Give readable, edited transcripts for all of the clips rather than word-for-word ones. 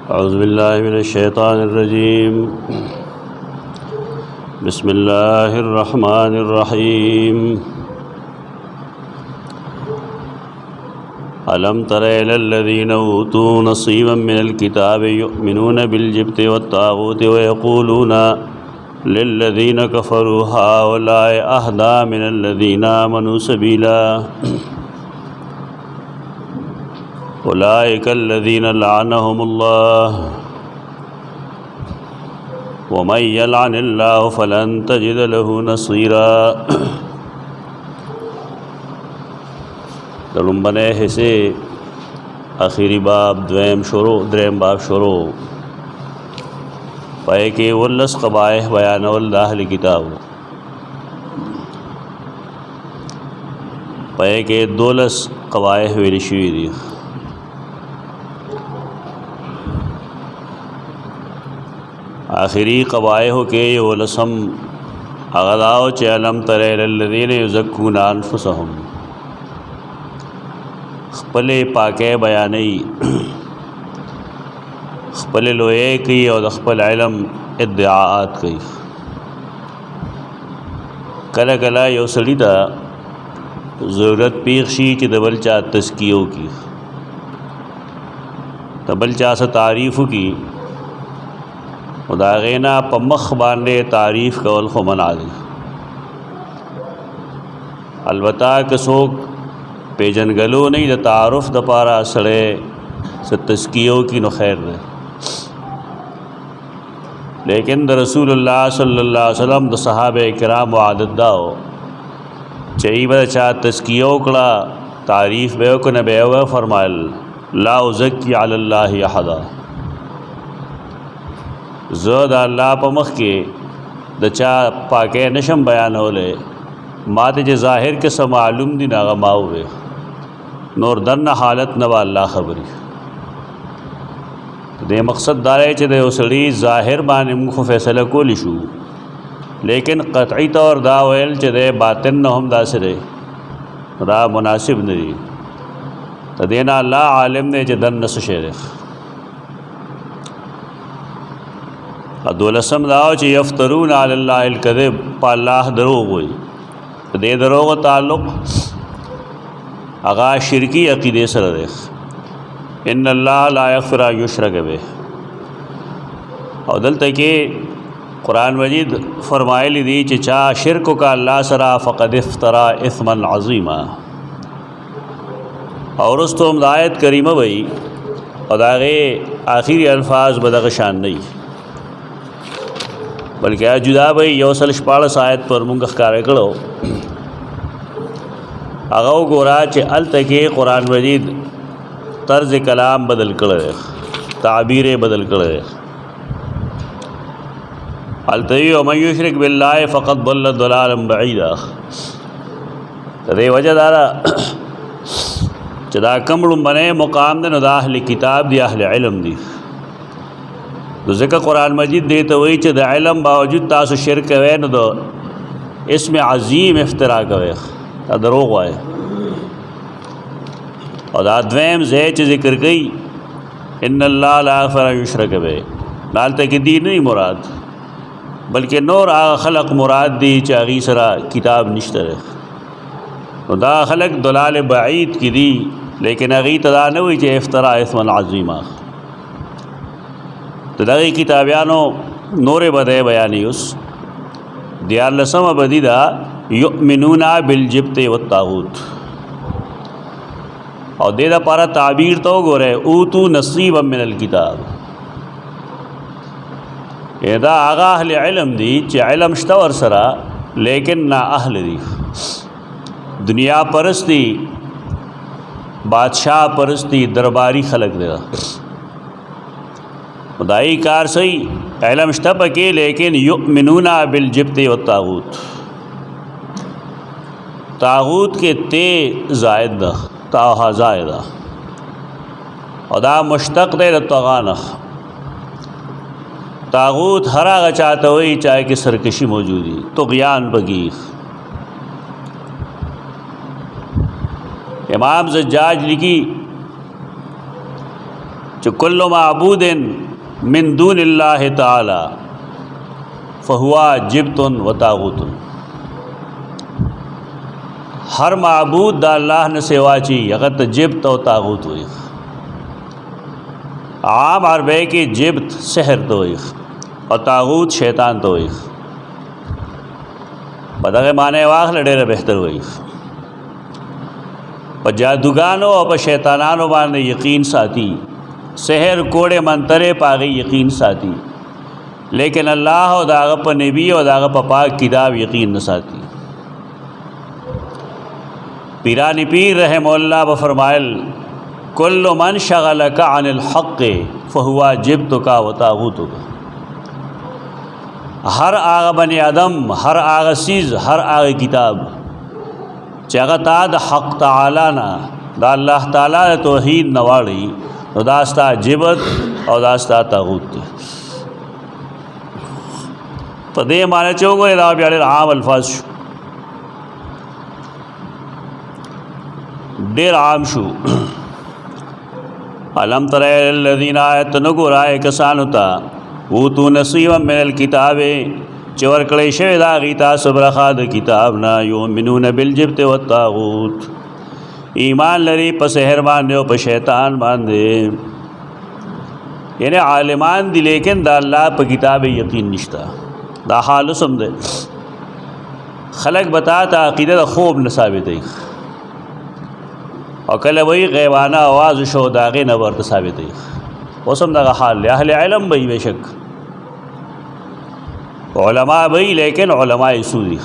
औज़ुबिल्लाहि मिनश्शैतानिर्रजीम। बिस्मिल्लाहिर्रहमानिर्रहीम। अलम तरा इलल्लज़ीना ऊतू नसीबम मिनल किताबि युमिनूना बिलजिब्ति वत्तागूति व यक़ूलूना लिल्लज़ीना कफ़रू हाउलाए अहदा मिनल्लज़ीना आमनू सबीला उलाइकल्लज़ीना लअनहुमुल्लाह वमन यलअनिल्लाहु फ़लन तजिद लहू नसीरा। लुम्बने हिस्से आखिरी बाब द्रेम बाब शुरू पाए के वल्लस क़बाइह बयानउल अहल किताब पाए के दोलस क़बाइह वेलिशवी दी। आखिरी क़बाइह के वलसम अगदाओ च अलम तरा इलल्लज़ीना युज़क्कूना अनफुसहुम खपले पाके बयानई खपले लोए की और खपल इल्म इद्दिआत कई। कला कला यो सड़ी ता ज़रूरत पेशी कि दबल चा तस्कियों की दबल चा सा तारीफ़ की उदागेना पमख बांधे तारीफ़ कवल खो मना दी। अलबत्ता कसोक पेजन गलो नहीं द तारुफ़ द पारा सड़े से तस्कियों की न खैर रहे, लेकिन द रसूलुल्लाह सल्लल्लाहु अलैहि वसल्लम द सहाबे किराम व आदत दाओ चई बचा तस्कियों कड़ा तारीफ़ बेव को न बेव फरमायल ला उज़क्की अलल्लाहि अहदा। ज़द अल्लाह पमख के दचा पाके नशम बयान होले माते जे ज़ाहिर के स मालूम दी नागा मावे नोर दन हालत नवा अल्लाह खबरी दे मकसद दारे चे दे उसड़ी ज़ाहिर बाने मुख फैसला को लिशू, लेकिन क़तई तौर दावेल चे दे बातिन न हम दासरे रा मुनासिब नहीं तो देना अल्लाह आलिम ने चे दन नस शेख अदोलसम दाओ चे यफ्तरून अलल्लाहिल कज़िब पा अल्लाह दरोग हुई दे दरोग ताल्लुक़ आगा शिरकी अक़ीदे सर देख इन्नल्लाह ला यग़फ़िरु अन युशरक बिही। और दल तक कुरान मजीद फरमाए ली दी चा शिरक का अल्लाह सरा फ़क़द इफ़्तरा इस्मन अज़ीमा। और उस तो आयत करीमा भई और आगे आखिरी अल्फाज बदगशान नहीं बल्कि आ जुदा भाई योसल पाड़स आयत पर मुंगख कार्य करो अगो गोरा चे अल तके कुरान मजीद तर्ज कलाम बदल कर ताबीर बदल कर अल तई वमन युशरिक बिल्लाहि फ़क़द ضل ضلالا बईदा। तदे वजह दारा चदा कमड़ुम बने मुकाम दन अहल किताब दी अहल इल्म दी तो ज़िक्र कुरान मजीद दे तो वही च द इल्म बावजूद तासु शिरक वे न दो इसमें अज़ीम इफ्तरा कवे दरोग आए और आदवेम ज़ेच ज़िक्र गई इन्नल्लाह ला यग़फ़िरु अन युशरक बिही नाल तक दीन नहीं मुराद बल्कि नूर आ खलक मुराद दी चागी सरा किताब निश्तर तो दा खलक दलाल बईद की दी, लेकिन अगी तदा न हुई चे इफ्तरा इस्मन अज़ीमा तो दगी किताबियानो नूर बदे बयानी उस दियार लसम बदीदा युमिनूना बिलजिब्ति वत्तागूत और देदा पारा ताबीर तो गोरे ऊतू नसीबम मिनल किताब एदा आगा अहल इल्म दी चे इल्म श्तवर सरा लेकिन ना अहल दी दुनिया परस्ती बादशाह परस्ती दरबारी खलक देगा खुदाई कार सही इल्म श्तप के लेकिन युमिनूना बिलजिब्ति वत्तागूत तागूत के ते ज़ायद ताहा ज़ायदा अदा मुश्तक़ दे तगाना तागूत हरा गचाता हुई चाहे कि सरकशी मौजूदी तो ज्ञान बगी। इमाम ज़ज्जाज लिखी چې کل معبود من دون الله تعالی فهو جبت و طاغوت، ہر معبود دا اللہ نے سوا چی اگر جبت و طاغوت ہوئی. عام عربے کی جبت سحر تو ہوئی اور طاغوت شیطان تو ہوئی. بدغه معنی واخل ډېره بهتر وي. په جادوګانو او په شیطانانو باندې یقین ساتي، سحر کوڑے منترے پاغي یقین ساتي، لیکن اللہ او داغه په نبی او داغه په پاک کتاب یقین نه ساتي. پیرانی پیر رحم اللہ و فرمائل کل من شغلک عن الحق فهو جبتک و طاغوتک. ہر آغا بنی آدم، ہر آغا چیز، ہر آغا کتاب چاگا تا دا حق تعالی نا دا اللہ تعالی دا توحید نواڑی نو داستا جبت او داستا طاغوت دی. پا دے معنی چوگو دا بیاڑی عام الفاظ شو، دیر عام شو. علم ترى الذین آیت نگو رائے کسانو تا اوتو نصیبا من الکتاب چور کڑی شوی دا غیتا سبرخا دا کتابنا یؤمنون بالجبت والطاغوت، ایمان لری پا سحر باندے و پا شیطان باندے. یعنی عالمان دی لیکن دا اللہ پا کتاب یقین نشتا. دا حال سم دے خلق بتا تا عقیدہ دا خوب نثابت ہے اور کله وی غیبانہ آواز شو داغی نبرت ثابت ہے. وسم دا حال لے اہل علم بھئی بے شک علماء بھئی لیکن علماء سودی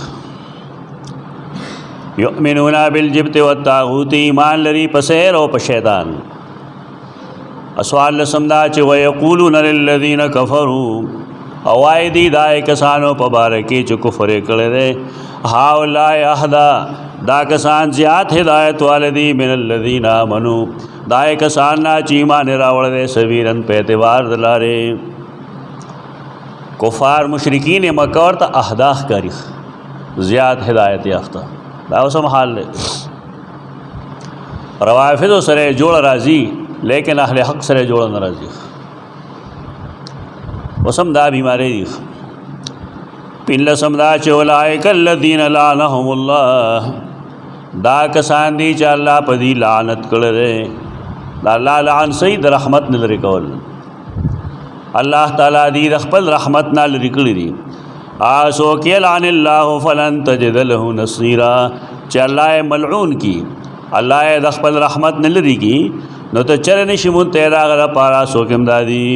یؤمنون بالجبت والطاغوت، ایمان لری پسیر او پشیطان. اسوال لسم دا چے ویقولون للذین کفروا، اوائی دی دائے کسانو پبارکی چو کفر کردے دے، ہاولائی احدا دا کسان زیاد ہدایت والدی من الذین آمنو، دائے کسان نا چیمان راوڑ دے سبیرن پیتوار دلارے. کفار مشرکین مکہ تا احداخ کری زیاد ہدایت یافتہ دا اسم حال لے. روافض و سرے جوڑ راضی لیکن اہل حق سرے جوڑ ناراضی. وسم دا بیماری دی. پنلسم دا چے اولائک الذین لعنہم اللہ، دا کسان دی چا اللہ پا دی لعنت کردے. دا اللہ لعن سید رحمت نلری کول، اللہ تعالیٰ دی دخپل رحمت نلری کردی دی. آسو کی لعن اللہ فلن تجد له نصیرا، چا اللہ ملعون کی اللہ دخپل رحمت نلری کی نو تا چرنش منتیرا غدا پارا سوکم دادی.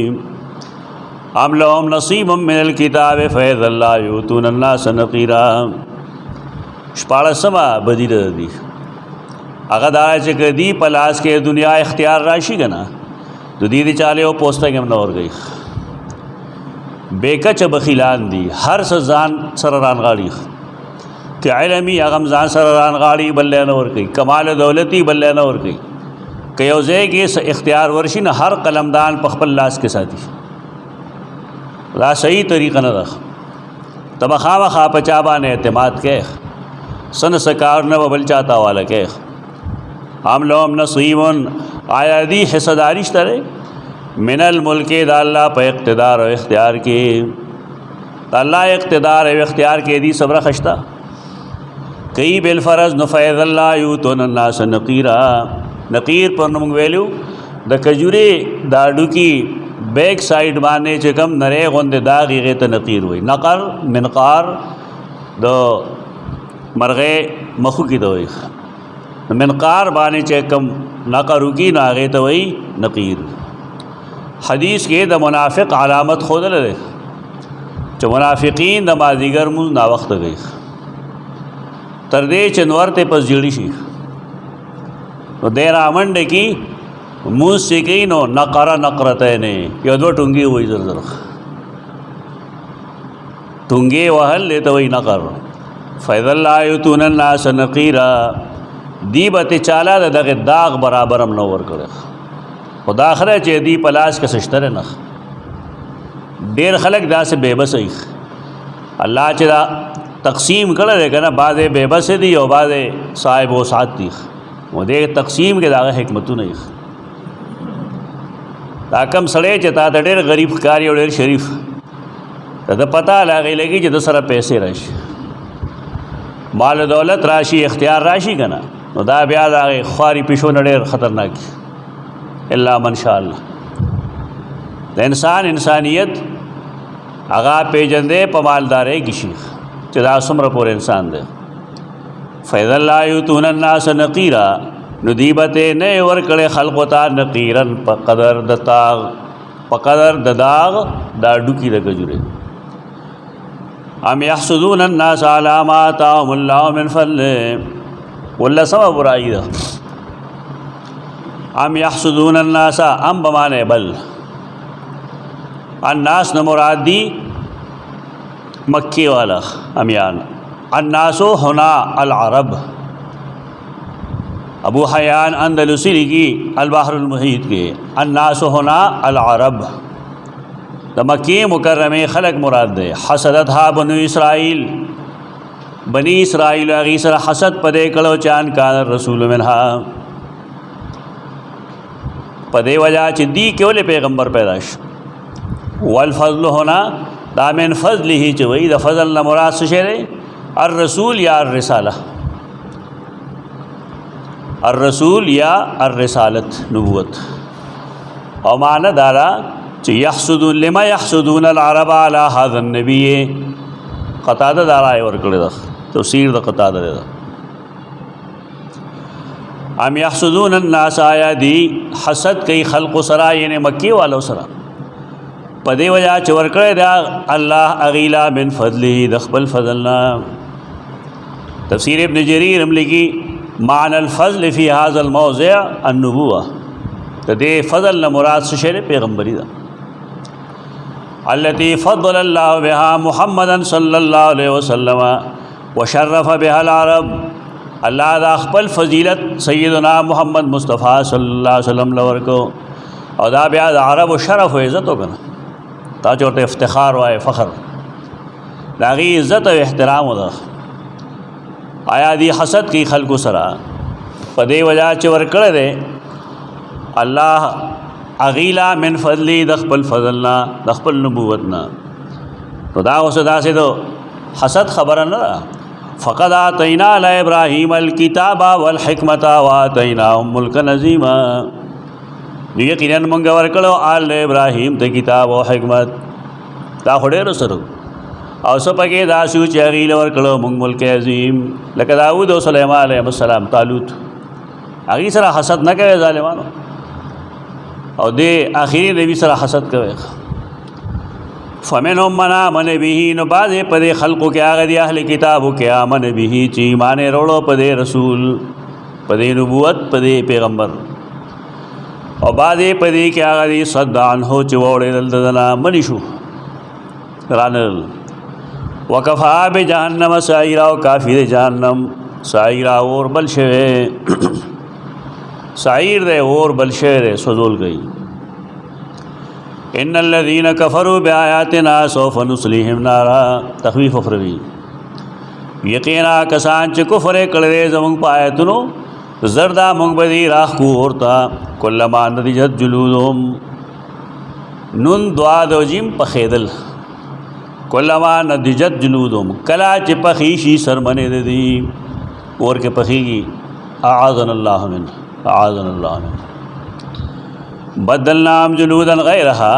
ام لهم نصیب من الکتاب فیض اللہ یوتون الناس نقیرا. شپاڑا سما بدید دی اگر دارا چکر دی پلاس کے دنیا اختیار راشی گنا تو دی چالے ہو پوستا کے منور گئی. بے کچ بخیلان دی ہر سزان سرران غاڑی کہ علمی اغمزان سرران غاڑی بلے نور گئی، کمال دولتی بلے نور گئی کہ یوزے کی اختیار ورشی نہ ہر قلمدان پخپل لاس کے ساتھی. لا صحیح طریقہ نہ رکھ تب خواہ خواہ پچابان اعتماد کے سن سکار نہ بل چاہتا والا کے. ہم لوم نصیبن آیا دی حصدارش ترے من الملک دا اللہ پہ اقتدار و اختیار کی. دا اللہ اقتدار و اختیار کے دی صبر خشتا کئی بالفرض نفیض اللہ یوتون الناس نقیرا. نقیر پر نمگویلو دا کجوری داڑو کی بیک سائڈ بانے چکم نرے غند داغی غیت نقیر ہوئی. نقر منقار دو مرغے مخو کی دوئی، منقار بانے چکم نقرو کی ناغیت ہوئی نقیر. حدیث کے دا منافق علامت خود لے چو منافقین دا مازیگر مز نا وقت گئی تردے چنور تے پس جڑی شی نو دیر آمنڈ کی موز سکی نو نقرہ نقرتینے یا دو ٹنگی ہوئی زرزر ٹنگی وحل لیتا ہوئی نقر. فیض اللہ یتون الناس نقیرا دی بتی چالا دا دغی داغ برابرم نور کرے. خدا خرے چے دی پلاس کا سشتر نخ دیر خلق دا سے بے بس ایخ اللہ چے دا تقسیم کر دے کہ نا بعضے بے بس دی اور بعضے صاحب و ساتھ تیخ وہ دے تقسیم کے داغے حکمتو نہیں. دا کم سړی چې تا ته ډېر غریب ښکاري او ډېر شریف ته د پته هغې لګي چې د سره پیسې راشي مال دولت راشي اختیار راشي که نه نو دا بیا د هغې خواري پیشو نه ډېر خطرناک الا من شاء الله د انسان انسانیت هغه پیژندې په مالدارۍ کې شي چې دا څومره پورې انسان دی فإذا لا یؤتون الناس نقیرا نو دی به ته نه ورکړې خلقو ته نقیرن په قدر د تاغ په قدر د داغ دا ډوکي د کجورې ام یحسدون الناس علی ما آتاهم الله من فضله والله سبب برائی ده ام یحسدون الناس ام بمانے بل الناس نہ مراد دی مکی والا امیان الناس ہنا العرب ابو حیان اندلسی لگی البحر المحیط کے الناس ہنا العرب دا مکی مکرمی خلق مراد دے حسدتها بنو اسرائیل بنی اسرائیل اغیسر حسد پدے کلو چان کان رسول منها پدے وجہ چی دی کیولے پیغمبر پیداش والفضل ہونا دا من فضل ہی چوئی دا فضل مراد سشرے الرسول یا الرسالہ الرسول یا الرسالت نبوت او معنی دارا چی یحسدون لما یحسدون العرب علی هذا النبی قطادہ دارا ہے ورکڑی دا تفسیر دا قطادہ دا ام یحسدون الناس آیا دی حسد کئی خلق سرا یعنی مکی والو سرا پدے وجہ چورکڑے دا اللہ اغیلا من فضلی دخبل فضلنا تفسیر ابن جریر ہم لگی معنی الفضل فی هذا الموضع النبوہ دے فضل مراد سشر پیغمبری دا التي فضل الله بها محمدا صلی اللہ علیہ وسلم وشرف بها العرب اللہ دا خپل فضیلت سیدنا محمد مصطفیٰ صلی اللہ علیہ وسلم لورکو اور دا بیا دا عرب و شرف و عزت ہو کنا تا چورتے افتخار و فخر داغی عزت و احترام ہو دا آیا دی حسد کی خلق سرا پدے وجہ چور کر دے اللہ اغیلا من فضلی دخبل فضلنا دخبل نبوتنا تو دا صدا سے تو حسد خبر نہ فقد آتینا علی ابراہیم الکتاب والحکمت وآتیناہم ملکا عظیما یقیناً منگا ورکڑو آل ابراہیم تے کتاب و حکمت تا خڑے رسرو او سپکے دا سوچ اغیل ورکڑو منگ ملک عظیم لکہ داود و سلیمان علیہ السلام طالوت اگی سرا حسد نہ کرے ظالمانو اور دے آخری نبی سرا حسد کرے فمنهم من آمن به نو بعضے پدے خلقو کے آگا دی اہل کتابو کے آمن به چی ایمان روڑو پدے رسول پدے نبوت پدے پیغمبر اور بعضے پدے کے آگا دی صدعن ہو چوڑے دلدنا منشو رانل وکفا بجہنم سائرہ و کافی دے جہنم سائرہ اور بلشوے سائر دے اور بلشوے دے سوزول گئی ان الذين كفروا بآیاتنا سوف نصلیہم نارا تخویف اخروی یقینا کسان چ کفر کڑے زمون پایتنو زردہ مونگ بدی راہ کو اورتا کلما نضجت جلودهم نون دعا دو جیم پخیدل کلما نضجت جلودهم کلا چ پخیشی سرمنے دی اور کے پخیگی اعاذنا اللہ من اعاذنا اللہ من بدلنام جلودن غیرہا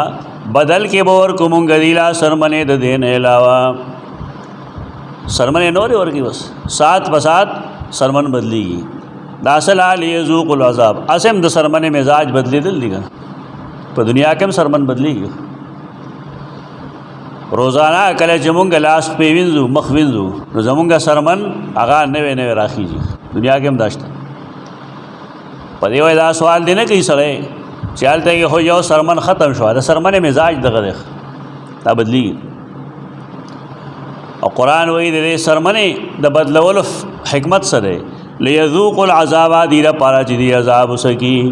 بدل کے بور کو منگدیلا سرمنے دین علاوہ سرمنے نوری اور کی بس ساتھ بسات سرمن بدلی گی داصل آلی یذوق العذاب اسم دا سرمنے مزاج بدلی دل دیگا پا دنیا کم سرمن بدلی گی روزانہ کلے جمونگا لاس پیوینزو مخوینزو نو زمونگا سرمن آغا نوے نوے راخی جی دنیا کم داشتا پا دیوئی دا سوال دینے کئی سرے چالتے کہ ہو جاؤ سرمن ختم شو دا سرمن مزاج دغه دیکھ دا بدلی اور قرآن وہی دے سرمن دا بدلول حکمت سرے لیذوق العذاب دیرا پارا چی دی عذاب سکی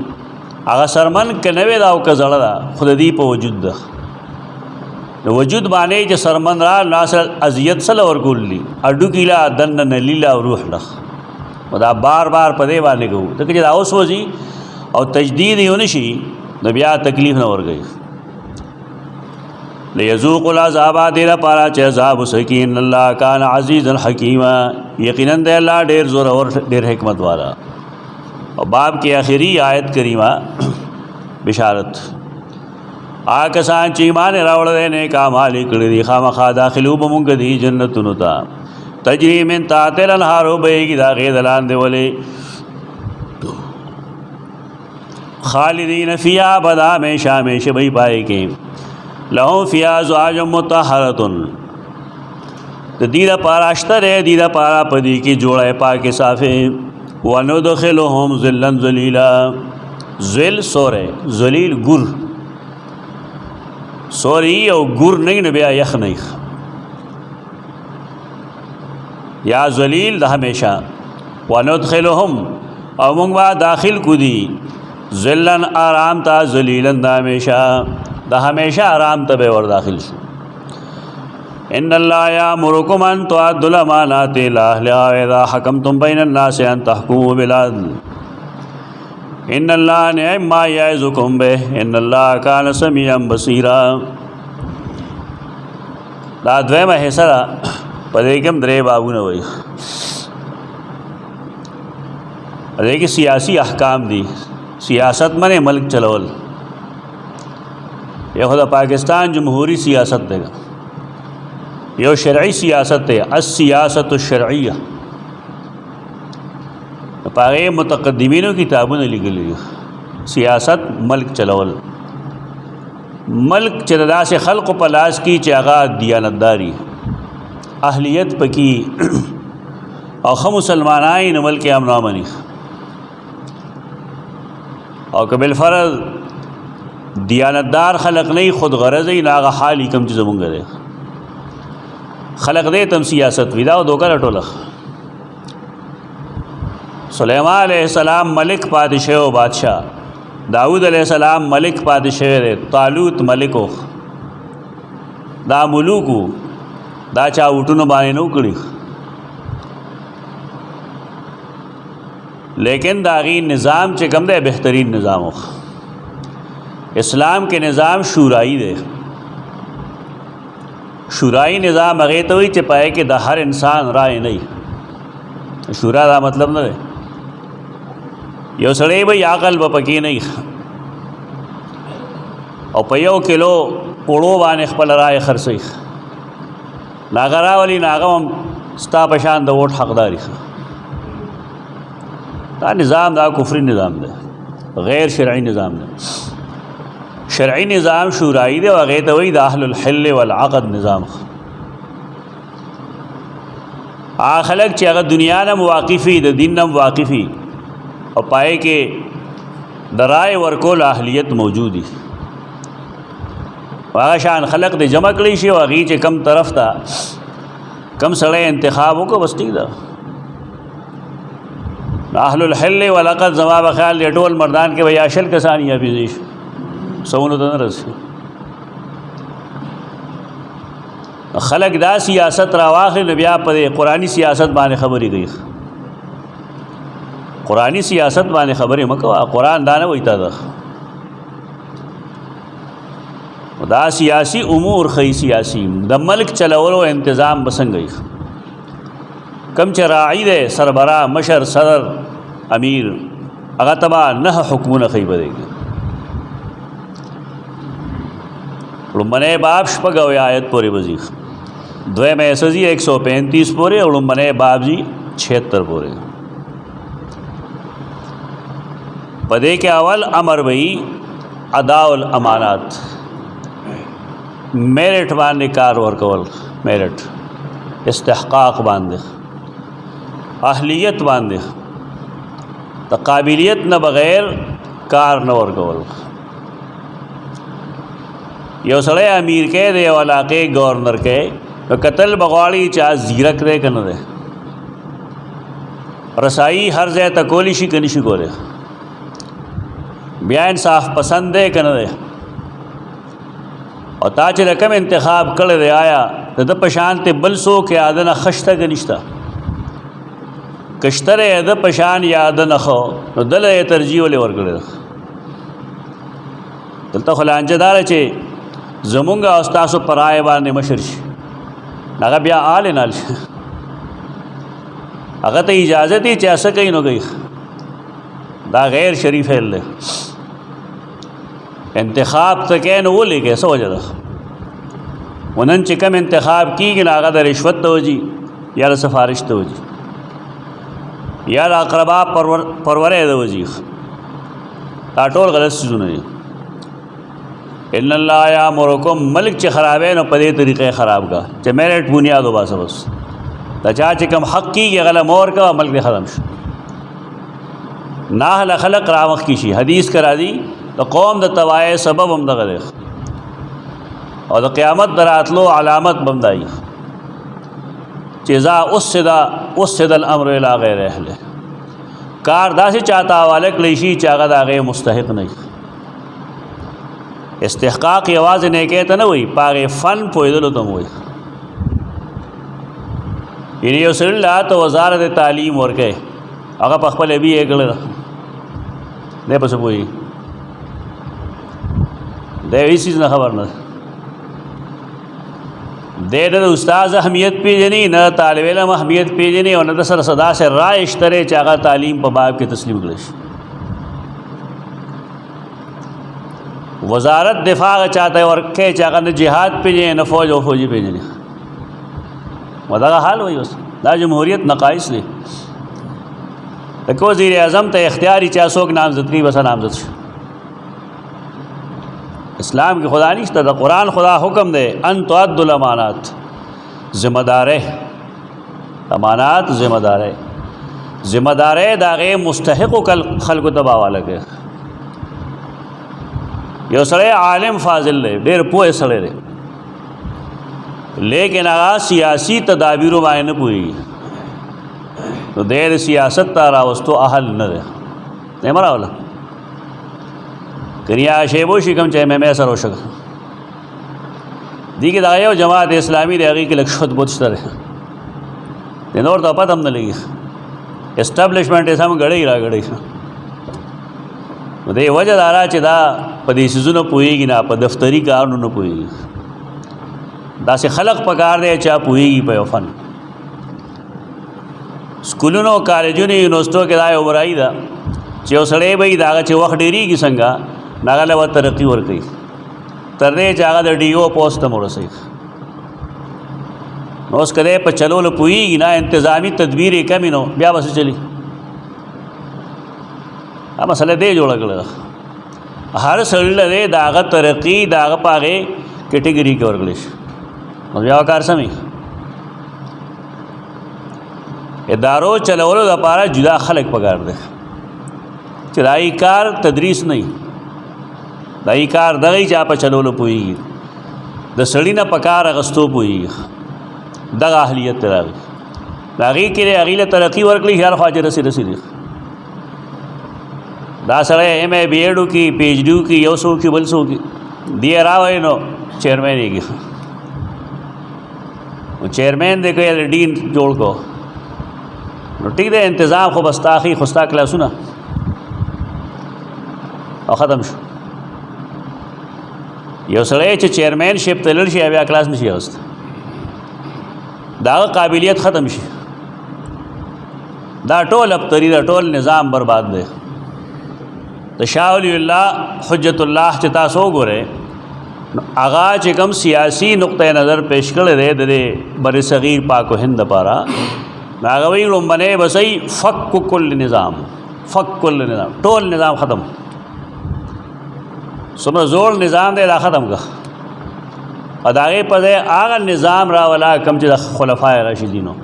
آغا سرمن کنوے دا او کزڑا دا خود دی پا وجود دا وجود بانے چی سرمن را ناصر عذیت سل ورکول لی اڈو کیلا دن نلیلا روح لخ دا بار بار پدے بانے گو دا کہ دا اوس وزی اور تجدید یونشی نو بیا تکلیف نه ورګي لیذوق العذاب دیر پارا چې عذاب وسکي ان الله کان عزیزا حکیما یقینا د الله ډیر زور اور ډیر حکمت والا. اور باب کی آخری آیت کریمہ بشارت آکسان چې ایمان راوړل نیک اعمال کړی دي خامخا داخلو بمونږ دي جنتونو ته تجری من تحتها الانهار بهږي د هغې د لاندې ولې خالدین فیها ابدا ہمیشہ ہمیشہ بھئی پائے کہ لہم فیها ازواج مطہرۃ دیدہ پارا اشتر ہے دیدہ پارا پدی کی جوڑا پاک صافے وندخلهم ظلا ظلیلا ظل سورے ظلیل گر سوری او گر نہیں نبیا یخ نہیں یا ظلیل دا ہمیشہ وندخلهم او منگوا داخل کو دی ظلن آرام تا ظلیلن دا ہمیشہ آرام تا بے ور داخل شو. ان اللہ یامرکم ان تؤدوا الامانات الی اہلہا واذا حکمتم بین الناس ان تحکموا بالعدل ان اللہ نعم ما یعظکم بہ ان اللہ کان سمیعا بصیرا. دا دویمه حصہ پدې کې درې بابونه وایي پدې کې سیاسی احکام دي. سیاست منه ملک چلول یہ خدا پاکستان جمہوری سیاست دے گا یہ شرعی سیاست ہے السیاست الشرعیہ پاگے متقدمینوں کتابوں نے لکھ لی سیاست ملک چلول ملک چلدا سے خلق پلاس کی چاغا دیانتداری اہلیت پکی اور خم مسلمانائن ملک امن و امنی اور قبل فرض دیانتدار خلق نہیں خود غرض ہی ناغا حالی کم چیز مونگا دے خلق دے تم سیاست ویدا و دوکر اٹولخ. سلیمان علیہ السلام ملک پادشاہ و بادشاہ داؤد علیہ السلام ملک پادشاہ دے طالوت ملکو دا ملوکو دا چا اٹھنو بانے نو کری لیکن داغی نظام چکم دے بہترین نظام ہو. اسلام کے نظام شورائی دے شورائی نظام اگے تو ہی چپائے کہ دا ہر انسان رائے نہیں شورا دا مطلب نہ دے یو سڑے بھئی عقل بپکی نہیں او پیو کلو پوڑو بانے خپل رائے خرسی ناغرا ولی ناغم ستا پشان دا ووٹ حقداری دا نظام دا کفری نظام دے غیر شرعی نظام دے. شرعی نظام شورائی دے وغیرہ توئی دا اہل الحل والعقد نظام خلق چی اگر دنیا نم واقفی دا دین نم واقفی اور پائے کہ درائے ورکول اہلیت موجودی واغشان خلق دے جمع کلیشی وغی چی کم طرف تا کم سڑے انتخابوں کو بستی دا اہل الحل والعقد زما بخیال دے ٹول مردان کے بھئی اشل کسانی حفیظیش سونو تو نہ رسی خلق دا سیاست راواخل نبیا پدے قرآنی سیاست بانے خبری گئی قرآنی سیاست بانے خبری مکوا قرآن دانا ویتا دا دا سیاسی امور خی سیاسی دا ملک چلولو انتظام بسنگ گئی کم چراعی دے سربراہ مشر صدر امیر اغتبا نہ حکمون خی بدے گی. رمبنے باب شپگو آیت پوری وزیخ دوے میں سزی 135 پورے اور رمبنے باب جی 76 پورے پدے کے اول امر بھئی ادا الامانات میرٹ باندھے کار ورکول میرٹ استحقاق باندھے اہلیت باندھے قابلیت نہ بغیر کار نہ ورکول. یو سڑے امیر کے دے علاقے گورنر کے قتل بغواڑی چاہ زیرک دے کہ نہ دے رسائی ہر زے تکولی شی کنشی کو دے بیا انصاف پسند دے کہ نہ دے اور تاچ رقم انتخاب کر دے آیا تو پشان تے بلسو کے آدھنا خشتہ کنشتہ کشتر اد پشان یا آدھنا خو دل ترجیح والے ورکڑے ته خو لانجه داره چې زمونږ او ستاسو په رایې باندې مشر شي، هغه بیا آل نال شي، هغه ته اجازه دی چې څه کوي نو کوي. دا غیر شریف فعل دی. انتخاب ته کې نو ولې کې څه وجه ده؟ ونن چې کوم انتخاب کېږي نو هغه د رشوت ته وځي یا د سفارش ته وځي یا د اقربا پرورې ته وځي. دا ټول غلط څیزونه دي. ان الله یامرکم، ملک چې خرابې نو په دې طریقې خراب کا چې میرټ بنیاد وباسه. بس دا چا چې کوم حق کېږي هغه مور کا ملک دې ختم شو. ناهله خلق راوخ کی شي. حدیث کرا دی د قوم د تباہی سبب هم دغه دی او د قیامت دراتلو علامت بمدای چې ذا اسد الامر الى غیر اهله. کار داسې چاته حواله کړی شي چې هغه د هغې مستحق نه وي. استحقاق یوازې نیکۍ ته نه وایي، په هغې فن پوهېدلو ته م وایي. یعنې یو سړي له ته وزارت تعلیم ورکوي، هغه په خپله بي اې کړې ده، دی په څه پوهېږي؟ دی هېڅ څیز نه خبر نه ده. دی نه د استاذ اهمیت پېژني، نه د طالب علم اهمیت پېژني او نه د سره داسې رایې شته دی چې هغه تعلیم په باب کې تسلیم کړی شي. وزارت دفاع چاته ورکوي چې هغه نه جهاد پېژني نه فوج او فوجي پېژني. و دغه حال وایي. اوس دا جمهوریت نقایص دی. لکه وزیر اعظم ته اختیاري چا څوک نامزد کړي بس نامزد شو. اسلام کې خدا نشته. د قرآن خدا حکم دی ان تؤدوا الامانات، ذمہ دارۍ، امانات ذمہ دارۍ، ذمہ دارۍ د هغې مستحقو خلکو ته به حواله کوي. یو سړی عالم فاضل دی، ډېر پوه سړی دی، لیکن هغه سیاسي تدابیرو باندې نه پوهېږي، نو دی د سیاست ته راوستو اهل نه دی. نه یې راوله کنیا شیبو شي کوم چې MMA سره وشګه دي کې دا یو جماعت اسلامي دی، هغې کې لږ شت بوت شته دی، د نور ته پته هم نه لګي. اسټابلیشمنټ یې سم ګړۍ را ګړۍ. نو دې وجه دا چې دا په دې څیزونو پوهېږي نه، په دفتري کارونو نه پوهېږي. داسې خلق پکار دی چې پوهېږي په یو فن. سکولونو کالجونو یونیورسټو کې دا یو برایي ده چې یو سړی به وي د هغه چې وخت ډېرېږي څنګه نو هغه له به ترقي ورکوي تر دې چې هغه د DO پوسټ ته م ورسوي. نو اوس که دی په چلولو پوهېږي نه، انتظامي تدبیر یې کمې نو بیا به څه چلي؟ دا مسله دی جوړه کړې ده. هر سړي له دی د هغه ترقي د هغه په هغې کټګري کې ورکړی شي. نو بیا کار سمي. ادارو چلولو دپاره جدا خلک پکار دی چې دا ای کار تدریس نه وي، دا ای کار دغه چا په چلولو پوهېږي، د سړي نه په کار اخیستو پوهېږي، دغه اهلیت ته راغی. د هغې کې دی هغې له ترقي ورکړي هر خوا چې رسېدي. دا سړی MA BEd وکړي، PhD وکړي، یو څه وکړي بل څه وکړي، دی یې راوایي نو چیرمین یې کړي. نو چیرمین دی که ډین جوړ کړو نو ټیک دی، انتظام خو به ستا اخلي، خو ستا کلاسونه او ختم شو. یو سړی چې چیرمین شپ ته لاړ شي بیا کلاس نشي اخیستی، د هغه قابلیت ختم شي. دا ټول ابتري، دا ټول نظام برباد دی. د شاه ولی الله حجت الله چې تاسو وګورئ هغه چې کوم سیاسي نقطه نظر پیش کړی دی د بر صغیر پاک و هند دپاره، هغه وایي لومبنی بسئ فک کل نظام، فک کل نظام، ټول نظام ختم. څومره زوړ نظام دی دا ختم کړه او د هغې په ځای هغه نظام راوله کوم چې د خلفای راشدینو.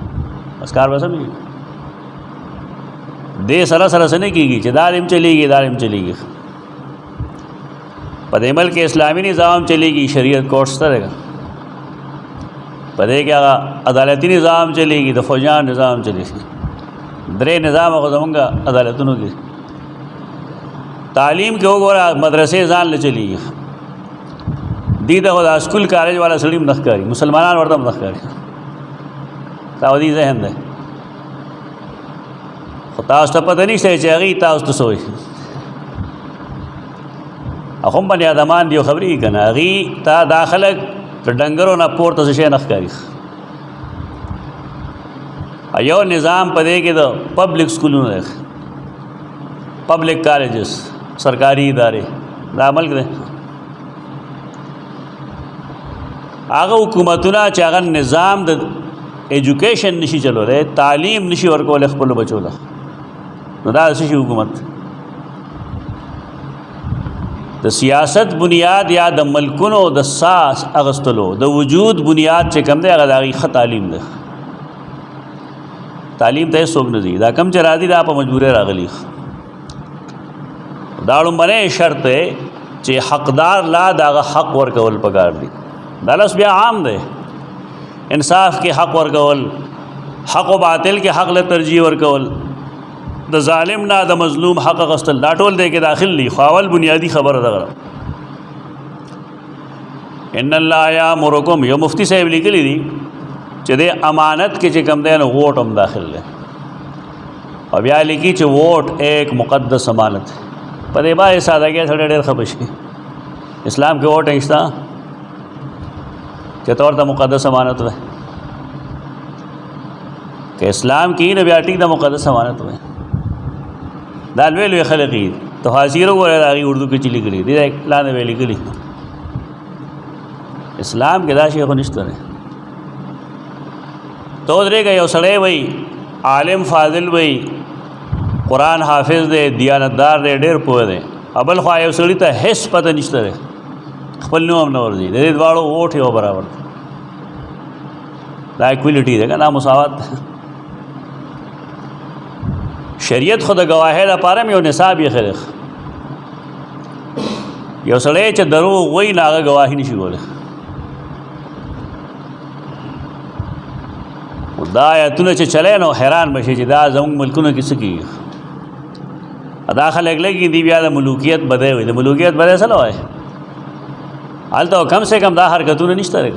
بس کار به سمېږي. دې سره سره څه نه کېږي چې دا هم چلېږي دا هم چلېږي. په دې ملک اسلامي نظام چلېږي، شریعت کورټ شته دی، په دې کې هغه عدالتي نظام چلېږي، د فوجان نظام چلېږي. درې نظام خو زمونږ عدالتونو کې. تعلیم کې وګوره مدرسې ځان له چلېږي، دې ته خو د سکول کالج والا سړي هم نه ښکاري، مسلمانان ورته هم نه ښکاري. دا ودي ذهن دی. خو تاسو ته پته نشته چې هغې تاسو ته څه وایي. هم بني آدمان دی خبرې کنه هغه تا داخله ډنګرو نه پورته شي نه ښکاري ایو نظام پدې کې د پبلک سکولونو دی پبلک کالجز سرکاری ادارې دا عمل کړي هغه حکومتونه چې هغه نظام د ایجوکیشن نشي چلولای تعلیم نشي ورکول خپل بچو له نو دا شي حکومت د سیاست بنیاد یا د ملکونو د ساس اغستلو د وجود بنیاد چې کم دی هغه د ښه تعلیم ده تعلیم ته څوک نه دی دا کم چې راځي دا په مجبورۍ راغلی دا لومړی شرط دی چې حقدار لا دغه حق ورکول پکار دی دا لس بیا عام دی انصاف کې حق ورکول حق و باطل کې حق له ترجیح ورکول د ظالم نه د مظلوم حق غستل دا ټول دی کې داخل دي خاول بنیادی خبره ده ان الله یامرکم یو مفتی صاحب لیکلی دي چې د امانت کې چې کم دی نو ووټ هم داخل دی او بیا لیکي چې ووټ ایک مقدس امانت په دې باندې سادهګي سره ډېر خبر شي اسلام کې ووټ نشته چې تور ته مقدس امانت وي کہ اسلام کی نه بیا ټیک د مقدس امانت وي دا لوی خلقی تفاسیر وګورئ دا اردو کې چلی کړي دي لاندې ویلي کړي اسلام کې دا شی خو نشته نه تو درېږي یو سړی وي عالم فاضل وي قرآن حافظ دی دیانتدار دی ډېر پوه دی ابل خو یو سړي ته هیڅ پته نشته دی خپل نوم هم نه ورځي د دې دواړو ووټ یو برابر دا اکویلټي دی که نه مساوات شریعت خو د ګواهۍ لپاره هم یو نصاب یې خلق یو سړی چې دروغ وایي نه هغه ګواهي نشي کولی دا آیتونه چې چلی نو حیران بشي چې دا زموږ ملکونو کې څه کېږي دا خلک لګي دي بیا د ملوکیت بدی وي د ملوکیت بدی څه نه وایي هلته کم سے کم دا حرکتونه نشته دی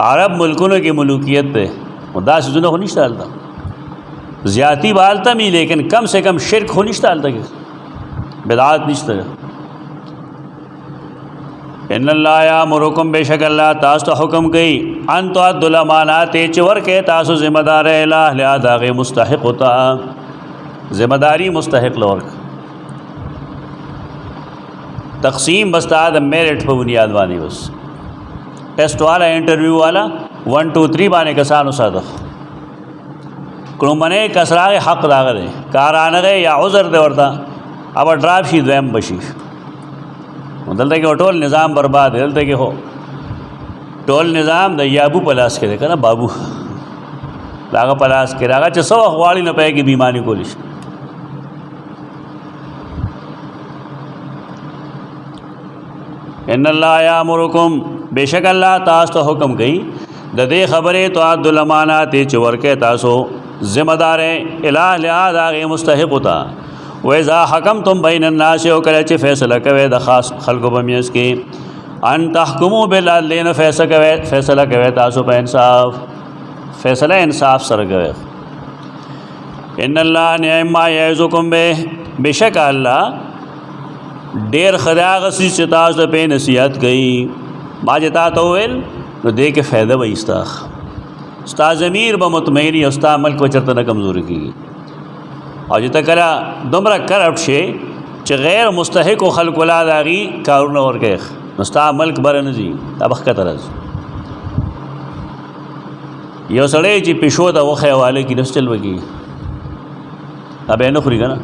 عرب ملکونو کې ملوکیت دی دا څیزونه خو نشته هلته زیاتی به هلته وي لیکن کم سے کم شرک خو نشته هلته کې بدعات نشته ان الله یامرکم بشک الله تاسو ته حکم کوي ان تؤدوا الامانات چې ورکې تاسو ذمہ دار الہ له داغه مستحق ہوتا ذمہ داری مستحق لورک تقسیم بس د میرٹ په بنیاد باندې بس ټیسټ والا انټرویو والا 1 2 3 باندې کسانو ساده کړمنه کسراغه حق داغه کارانغه یا عذر دی ورته اب ډراپ شي دویم بشي دلته کې ټول نظام برباد دی دلته کې هو ټول نظام د یابو پلاس کې دی کنه بابو داغه پلاس کې راغه چې سو غواړي نه پي کې بیمانی کولی ان الله یامرکم بشک الله تاسو ته حکم کوي د دې خبره تو عدل الامانات چې ورکه تاسو ذمہ دار الہ لہذا مستحق ہوتا و اذا حکمتم بین الناس او کله چې فیصله کوي د خاص خلکو په میانس کې ان تحکموا بالعدل فیصله کوي تاسو په انصاف فیصله انصاف سره کوي ان الله نعم ما یعظکم به بشک الله ډیر خدا غسی چې تاسو په نصیحت کوي ما جتا تو ویل نو دې کې فائدہ وي استاد ضمیر به مطمئنی او استاد عمل کو چرته نه کمزوري کیږي او چې تکلا دومره کرپټ شي چې غیر مستحق خلق ولا داغي کارونه ورکه نو استاد ملک برنه دي ابخ کترز یو سړی چې پښو د وخه حواله کې نسل وږي ابه نه خوري کنه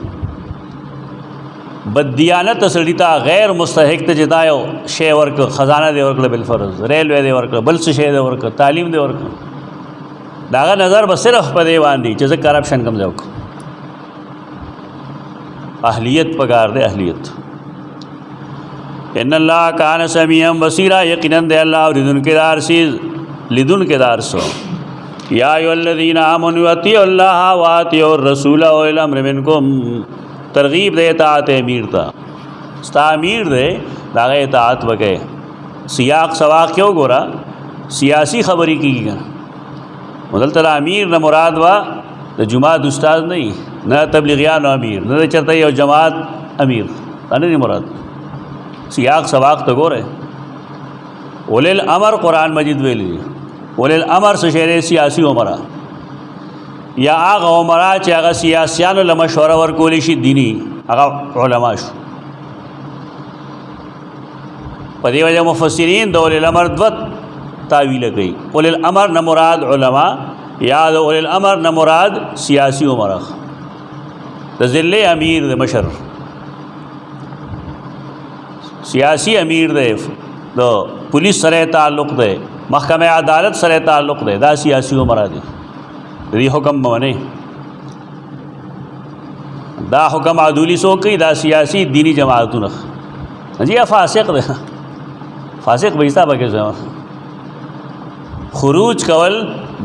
بددیانت سړی ته غیر مستحق ته جدايو شی ورک خزانه دی ورکړه بل فرض ریلوے دی ورکړه بل څه شی دی ورکړه تعلیم دی ورکړه داغه نظر به صرف په دی باندې چې کرپشن کم ځو اهلیت پکار دی اهلیت ان الله کان سمیعا بصیرا یقینا دی الله اوریدن کې دار سیز لدن کې دار سو یا ایو الذین آمنوا اطیعوا الله واطیعوا الرسول واولی الامر منکم ترغیب دے اطاعت امیر تا ستا امیر دے داغه اطاعت وکے سیاق سواق کیوں گورا سیاسی خبری کی گا مدلتر امیر نہ مراد وا د جماعت استاد نہیں نہ تبلیغیان امیر نہ چرته یو جماعت امیر नहीं मुराद सियाक सबाक तो गोरे उलिल अमर कुरान मजिद वेली उलिल अमर से शेर सियासी उमरा या आग उमरा चाह सियासियान ल मशवरा वर्कोली शी दीनी आगा उलमा शु पदी वजह मुफस्सिरीन द उलिल अमर द्वत तावील गई उलिल अमर न मुराद उलमा याद उलिल अमर न मुराद सियासी उमरा द ज़िल्ले अमीर द मशर सियासी अमीर दे दो पुलिस सरे ताल्लुक़ दे महकमे अदालत सरे ताल्लुक़ दे दा सियासी उमरा दे दी हुक्म मने दा हुक्म आदूली सो कई दा सियासी दीनी जमात न जी फासिक दे फासिक बेचता बके खुरूज कवल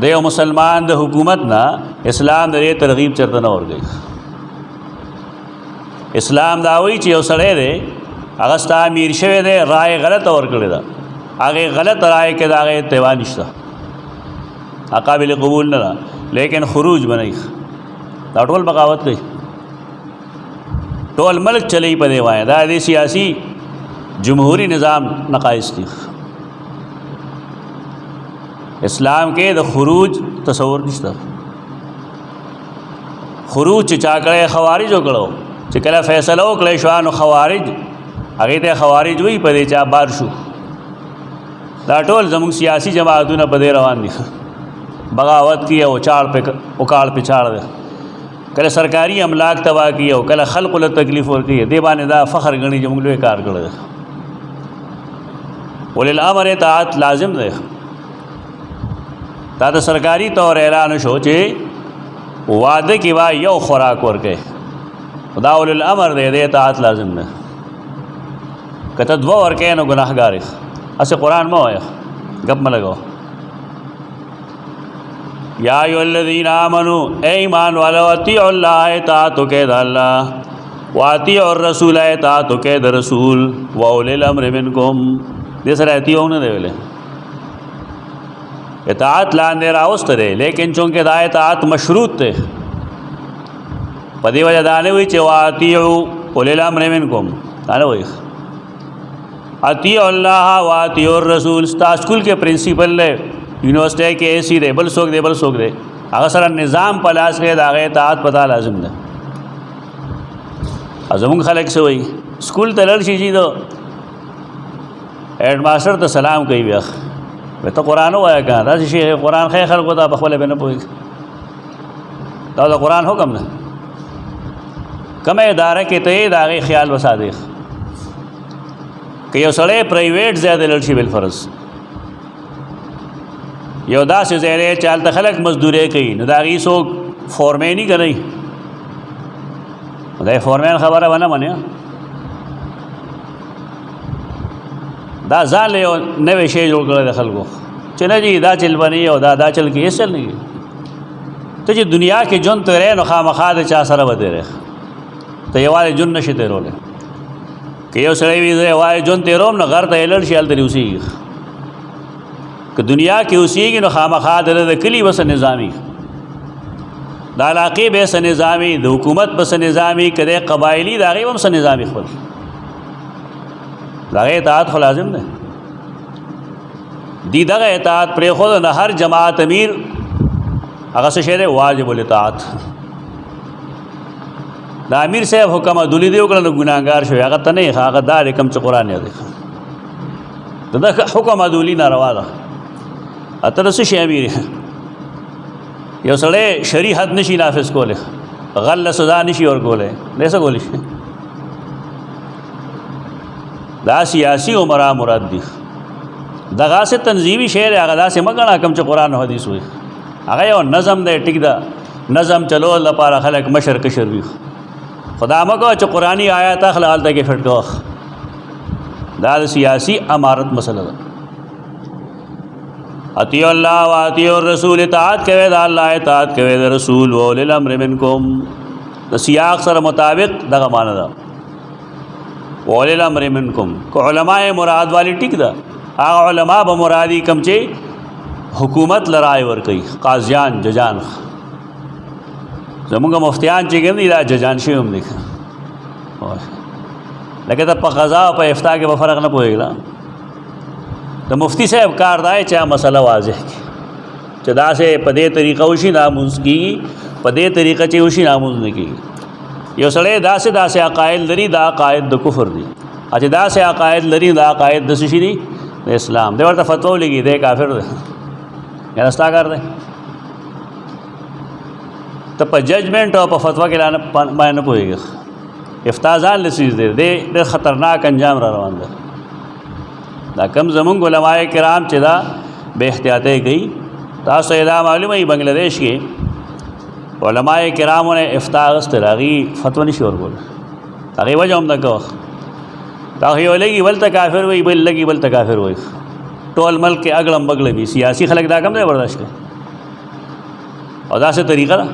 दे मुसलमान द हुकूमत ना इस्लाम दे तरगीब चरता न और गई इस्लाम दावई चे सड़े दे अगस्ता अमीर शवे दे राय गलत और करे दा आगे गलत राय के दागे इत्तेबा निश्ता अकाबिल कबूल न लेकिन खुरूज बनई टोल बगावत गई टोल मल्क चले पदे वाएँ दादे सियासी जमहूरी निज़ाम नकाइस थी इस्लाम के द खुरूज तस्वुर निश्ता खुरूज चाकड़े खवारिज कड़ो चिकला फैसलो क्लेशवान खवारिज आगे ते खवारिज हुई पदे चा बारशु दा टोल जमुन सियासी जमातों ने पदे रवान दी बगावत किया वो उकाड़ पे चाड़ दे कल सरकारी अमलाक तबाह किया हो कल खल्क़ुल तकलीफ़ और की देवाने दा फ़ख्र गणी जमुले कार कर दे उलिल अमर इताअत लाजिम दे ताता सरकारी तौर ऐलान सोचे वादे की वा यो खुराक और के खुदा उलिल अमर दे दे इताअत लाजिम दे कतदवा और के न गुनाहगार ऐसे कुरान में आया गप में लगाओ या अय्युहल्लज़ीना आमनू ए ईमान वालो अतीउल्लाह इताअत के अल्लाह व अतीउर रसूल इताअत के रसूल व उलिल अम्र मिनकुम देस रहती हो न देवले इताअत लान दे राउस्त रे लेकिन चूँकि दा इताअत मशरूत थे पदी वजह दाने हुई चे व अतीउ उलिल अम्र मिनकुम दाने हुई अतीउल्लाह व अतीउर रसूल स्कूल के प्रिंसिपल ले यूनिवर्सिटी के ऐसी दे बल सोख दे अगर सर निज़ाम पलास के दागे इताअत पता लाजिम दे अजम खलक से वही स्कूल तलर शीजी दो हेड मास्टर तो सलाम कही व्या वे तो कुरान हो आया कहाँ था शेख कुरान खे खल को था बखवले बने पोई तो कुरान हो कम न कम इदारे के तो दागे ख्याल बसा दे कि यो सड़े प्राइवेट ज़्यादा लड़शी बिलफर्ज योदा से ज़ेरे चाल तखलक मजदूरी कही नदागी सो फॉरमैन ही कर फॉरमैन खबर है बना मने दा जा ले नवे शे जोड़ कर दखल को चले जी दा चल बनी हो दा चल के ये चल नहीं तो जी दुनिया के जुन तो रहे नखा मखा दे चा सर बदे रहे तो ये वाले जुन नशे तेरो ले कि ये सड़े भी वाले जुन तेरो न घर तैलर शाल तेरी उसी कि दुनिया की उसी की नखा मखा दे कली बस निज़ामी दालाक़ी बेस निज़ामी हुकूमत बस निज़ामी कदे कबायली दागे बस निज़ामी खुद दागे इताअत को लाजिम ने दी दगा इताअत प्रे खुद न हर जमात अमीर अगर से शेर वाजिबुल इताअत दा अमीर से हुक्म दुली दे कर गुनाहगार शो अगर तने अगर दार कम च कुरान देखा तो दा हुक्म दुली ना रवा अतर से अमीर है यो सड़े शरी हद नशी नाफिज को ले गल सजा नशी और को ले ऐसा गोलिश दा सियासी उमरा मुरादी दगा से तंजीमी शेर अगदा से मगना कम च कुरान हदीस हुई आगे और नज़म दे टिक दा नज़म चलो लपारा खलक मशर कशर भी खुदा मको च कुरानी आया था खलाल तक फटको दाद सियासी अमारत मसला अतीउल्लाह व अतीउर रसूल इताअत कवे दा अल्लाह इताअत कवे दा रसूल व उलिल अम्र मिनकुम तो सियाक सर मुताबिक दगा माना दा व उलिल अम्र मिनकुम को उलमाए मुराद वाली टिक दा आ उलमा ब मुरादी कमचे हुकूमत लड़ाई वर कई काजियान जजान जमुंगा मुफ्तियान चिकन दा जजान शेम लिखा لکه ته په قضا او په افتا کې به فرق نه پوهېږي. د مفتی صاحب کار دا چې مسله واضح کړي چې داسې په دې طریقه وشي نامونځ کېږي، په دې طریقه چې وشي نامونځ نه کېږي. یو سړی داسې عقاید لري، دا عقاید د کفر دي، چې داسې عقاید لري دا عقاید د څه شي دي؟ د اسلام. دی ورته فتوا ولګي دی کافر دی، یعنې ستا کار دی. ته په ججمنټ او په فتوا کې باندې نه پوهېږي. افتا ځان له څیز دی، ډېر خطرناک انجام را روان دی. دا کم زمونږ علماء کرام چې دا بے احتیاطۍ کوي. تاسو یې دا معلومه وي بنګله دیش کې علماء کرامو نے افتا اخیستل، هغې فتوا نشي ورکولی. هغې وجه هم نه کوه. دا یو لګي بل ته کافر وایي، بل لګي بل ته کافر وایي. ټول ملک کې اګړم بګړه وي. سیاسي خلک دا کم دی برداشت کوي. او داسې طریقه ده،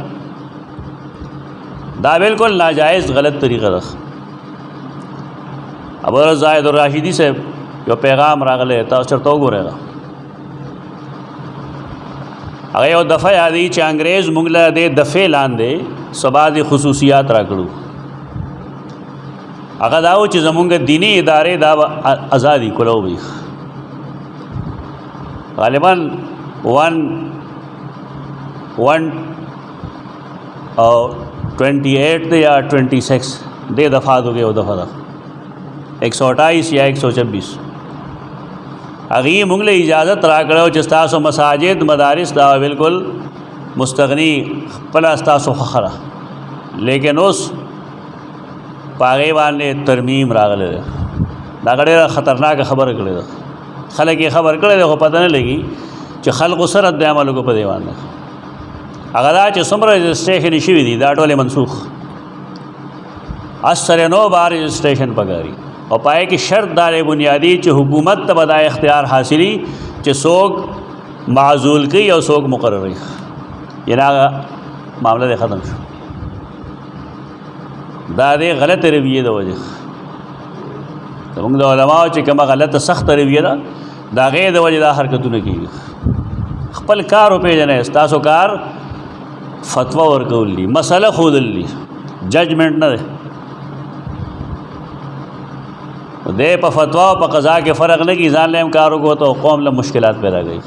دا بالکل ناجائز غلط طریقه ده. ابو زاهد الراشدی صاحب یو پیغام راغلی، تاسو چېرته وګورئ. هغه یو دفعه یادوي چې انګریز موږ له دې دفعې لاندې څه بعضې خصوصیات راکړو. هغه دا و چې زمونږ دیني ادارې دا به ازادي کولو وي. غالباً 128 دی یا 26 دې دفعات ہو گئے. وہ دفعہ دا 128 یا 126 هغې موږ له اجازت راکړی چې ستاسو مساجد مدارس دا بالکل مستغني خپله ستاسو خوښه ده، لیکن اوس په هغې باندې ترمیم راغلی دی. دا ډېره خطرناکه خبره کړې ده. خلک یې خبر کړی دی خو پته نه لګي چې خلقو سره رد عمل وکړو په دې باندې. هغه دا چې څومره رجسټریشن شوي دي دا ټولې منسوخ. از سره نو بار رجسټریشن پکاري او پای کې شرط دا بنیادی چې حکومت ته به دا اختیار حاصلي چې څوک معزول کوي او څوک مقرر کوي. یعنې هغه معامله دې ختم شو. دا دې غلط رویې د وجه زموږ د علماو چې کومه غلطه سخته رویه ده د هغې د وجې دا حرکتونه کېږي. خپل کار وپېژنئ. ستاسو کار فتوا ورکول دي، مسله ښودل دي، ججمنټ نه دی. دې په فتوا او په قضا کې فرق نه کړي، ځان له هم کار وکړو ته قوم له مشکلات پیدا کوي.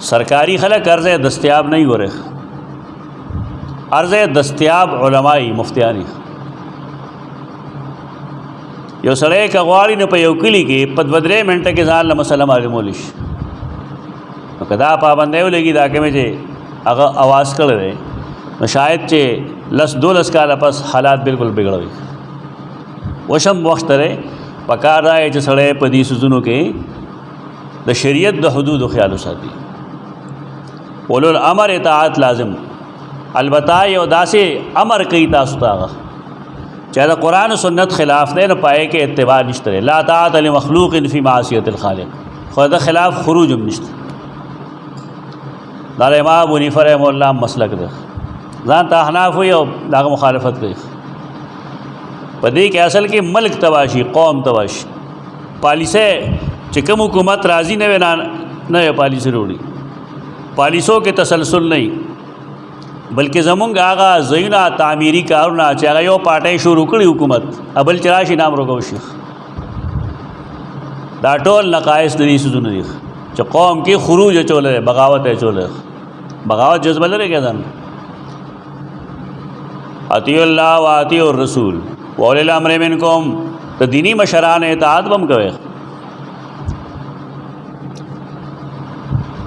سرکاری خلک عرض دستیاب نہیں ګوري، عرض دستیاب علمائی مفتیانی. یو سړی که غواړي نو په یو کلي کې په 2-3 منټه کې ځان له مسله معلومولی شي. نو که دا پابندۍ ولګي دا کومې چې هغه اواز کړی دی نو شاید چې 10-12 کاله پس حالات بالکل بګړوي. وشم وخت دی پکار دا چې سړی په دې سوزونو کې د شریعت د حدودو خیال وساتي. اولو الامر اطاعت لازم. البته یو داسې امر کوي تاسو ته هغه چې د قرآن و سنت خلاف دی نو پای کې اتباع نشته. لا طاعت لمخلوق فی معصیت الخالق. خو د خلاف خروج هم نشته. دا د امام ابو حنیفه رحمه الله مسلک دی. ځان ته احناف وي او دغه مخالفت کوي. په دې کې اصل کې ملک تباشي، قوم تباشي. پالیسۍ چې کوم حکومت راضي نه وي نه پالیسي وروړي. پالیسو کې تسلسل نه وي بلکې زمونږ هغه ځایونه تعمیري کارونه چې هغه یو پاټۍ شروع کړي حکومت بل چې راشي نام روږو شي. دا ټول نقایص د دې څیزونه دي چې قوم کې خروج اچولی دی، بغاوت اچولی. بغاوت جذبه لري که ځان اطیعوا الله و اطیعوا الرسول و اولی الامر منکم. د دینی مشران اطاعت به هم کوئ.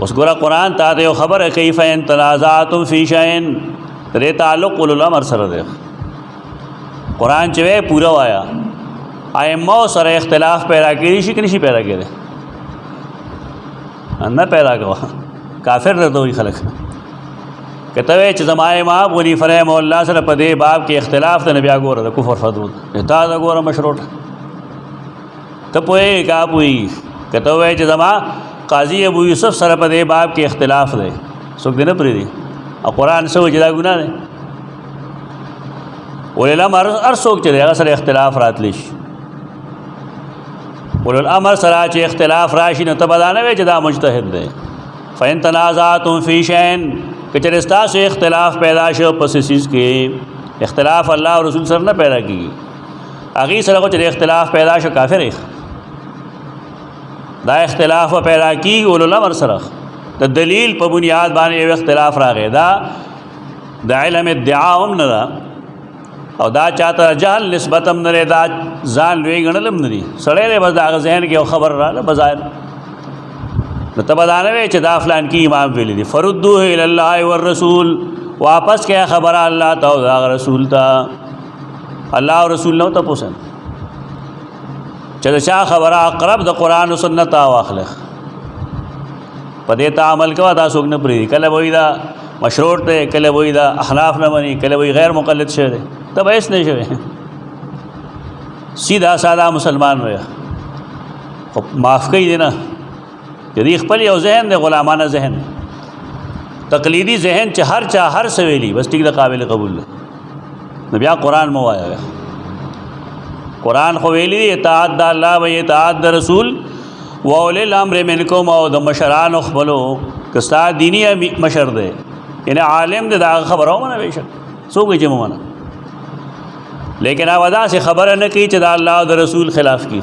اوس ګوره قرآن تا ته یو خبره کوي فإن تنازعتم فی شیء، دې تعلق اولو الامر سره دی. قرآن چې وی پوره وایا. ائمه سره اختلاف پیدا کېدی شي که نشي پیدا کېدی؟ نه پیدا کوه. کافر درته وایي خلک. که ته وایې چې زما امام ابو حنیفه رحمه الله سره په دې باب کې اختلاف دی نو بیا ګوره د کفر فتوا تا ته ګوره مشروط ته پوهېږې که پوهېږي. که ته وایې چې زما قاضی ابو یوسف سره په دې باب کې اختلاف دی څوک دې نه پرېږدي او قرآن څه وایي چې دا ګناه دی. اولي الامر هر څوک چې دی هغه سره اختلاف راتلی شي. اولو الامر سره چې اختلاف راشي نو ته به دا نه وایې چې دا مجتهد دی. فإن تنازعتم فی شیء، که چېرې ستاسو اختلاف پیدا شو په څه څیز کې، اختلاف الله او رسول سره نه پیدا کېږي. هغې سره خو چې د اختلاف پیدا شو کافر یې دا اختلاف و پیدا کیږي اولو الامر سره د دلیل په بنیاد باندې یو اختلاف راغی دا د علم ادعا هم نه ده او دا چاته جهل نسبت هم نه دی دا ځان لوی ګڼل هم نه دي سړی دی بس د هغه ذهن کې یو خبر راغله بظاهر نو ته به دا نه وایې چې دا فلان کې امام ویلی دي فردوه الی الله والرسول واپس کیا خبره الله ته او هغه رسول ته الله او رسول نو تپوس چې دا چا خبره اقرب د قرآن و سنت واخله په دې ته عمل کوه دا څوک نه پرېږدي کله وایي دا مشروط دی کله وایي دا احناف نه مني کله وایي غیر مقلد شوی دی ته به هېڅ نه شوی سیده ساده مسلمان وی خو معاف کوي دی نه د دې خپل یو ذهن دی غلامانه ذهن تقلیدي ذهن چې هر چا هر څه ویلي بس ټیک د قابل قبول دی نو بیا قرآن مو وایه قرآن خو ویلی دی اطاعت د الله و اطاعت د رسول و اولی الامر منکم او د مشرانو خپلو که ستا دینی مشر دی یعنی عالم دی د هغه خبره ومنه بېشک څوک وایي چې مو منه لیکن هغه داسې خبره نه کوي چې د الله او د رسول خلاف کړي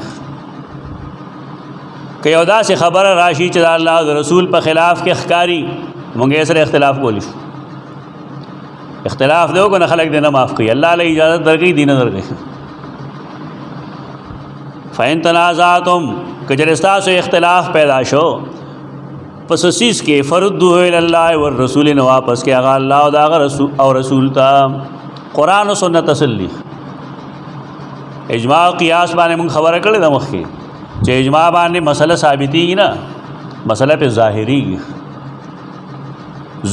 که یو داسې خبره راشي چې د الله او د رسول په خلاف کې ښکاري موږ یې سره اختلاف کولی شو اختلاف دی وکړو نه خلک دی نه معاف کوي الله له اجازت درکوي دی نه درکوي فإن تنازعتم کچره ستاسو اختلاف پیدا شو پس سیس کې فردوه الی الله والرسول نه واپس کې هغه الله او هغه رسول او رسول ته قرآن و سنت تسلی اجماع قیاس باندې موږ خبره کړې ده مخکې چې اجماع باندې مسله ثابتېږي نه مسله په ظاهري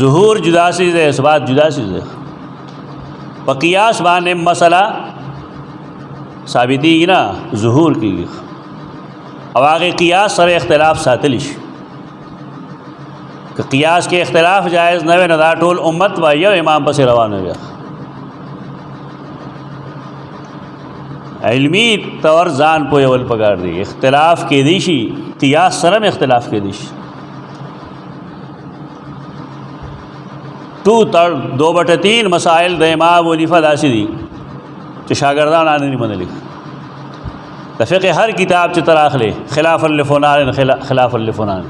ظهور جدا چیز ہے اثبات جدا چیز ہے په قیاس باندې مسله ثابتېږي نه ظهور کېږي او هغه قیاس سره اختلاف ساتلی شي که قیاس کې اختلاف جائز نه وي نو دا ټول امت به یو امام پسې روان وي علمی طور ځان پوهول پکار دی اختلاف کې دی شي قیاس سره هم اختلاف کې دی شي 2/3 مسائل د امام ونیفه داسې دي چې شاګردان نه منلي د فقه هر کتاب چې تراخله خلاف لفلان خلاف لفلان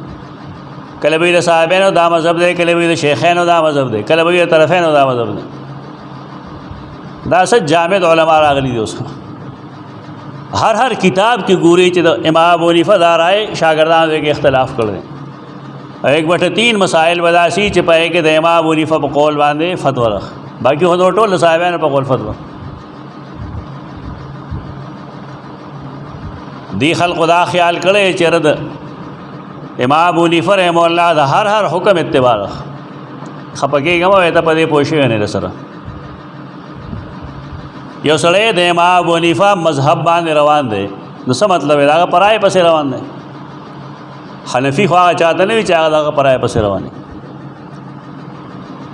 کله به د صاحبانو دا مذهب دی کله به د شیخانو دا مذهب دی کله به د طرفینو دا مذهب دی دا څه جامد علما راغلي دي اوس هر کتاب کې ګوري چې د امام ونیفه دا رائے شاګردانو کې اختلاف کړل 1/3 مسائل وداسي چې پای کې د امام ونیفه په قول باندې فتوا راخ باقي هو ټول صاحبانو په قول فتوا دی خلق دا خیال کړي چې رد امام ابو حنیفه رحم الله دا هر حکم اتباع خپګیږم او ته په دې پوښښ نه سره یو سړی د امام ابو حنیفه مذهب باندې روان دی نو څه مطلب دا پرای پسې روان دی حنفی خو هغه چاته نه وي چې هغه پرای پسې روان دی